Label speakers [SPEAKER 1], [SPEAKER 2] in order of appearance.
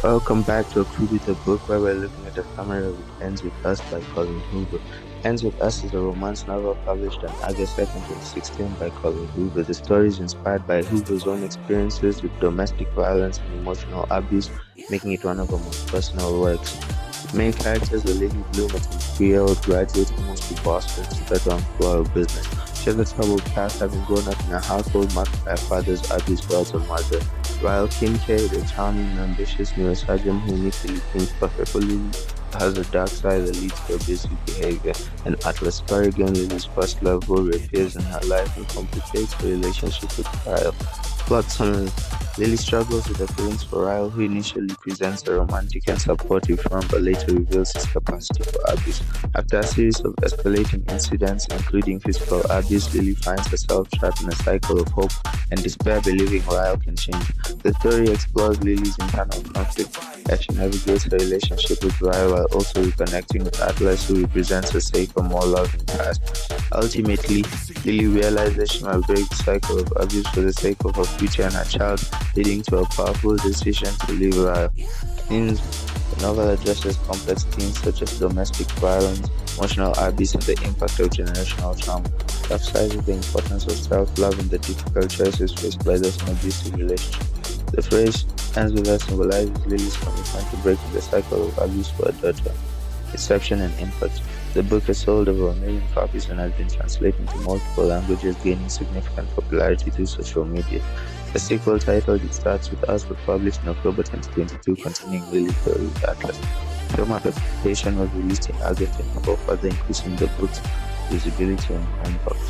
[SPEAKER 1] Welcome back to a Crew with a Book, where we're looking at a summary of It Ends With Us by Colleen Hoover. Ends With Us is a romance novel published on August 2nd, 2016 by Colleen Hoover. The story is inspired by Hoover's own experiences with domestic violence and emotional abuse, making it one of her most personal works. The main characters are Lily Bloom, a 23-year-old graduate who moves to Boston to start on floral business. She has a troubled past, having grown up in a household marked by her father's abuse towards her mother. While Kincaid, a charming and ambitious neurosurgeon who initially thinks perfectly, has a dark side that leads to abusive behavior. And Atlas Corrigan, Lily's first love, who reappears in her life and complicates her relationship with Ryle. Plot summary: Lily struggles with her feelings for Ryle, who initially presents a romantic and supportive friend but later reveals his capacity for abuse. After a series of escalating incidents, including physical abuse, Lily finds herself trapped in a cycle of hope and despair, believing Ryle can change. The story explores Lily's internal conflict as she navigates her relationship with Ryle while also reconnecting with Atlas, who represents a safer, more loving past. Ultimately, Lily realizes she must break the cycle of abuse for the sake of her future and her child, leading to a powerful decision to leave Ryle. Themes: the novel addresses complex themes such as domestic violence, emotional abuse, and the impact of generational trauma. It emphasizes the importance of self-love and the difficult choices faced by those in abusive relationships. The phrase "ends with us" symbolizes Lily's commitment to breaking the cycle of abuse for her daughter. Reception and impact: the book has sold over 1 million copies and has been translated into multiple languages, gaining significant popularity through social media. A sequel titled It Starts With Us was published in October 2022, continuing Lily's story with Atlas. Film adaptation was released in August 24, further increasing the book's visibility and impact.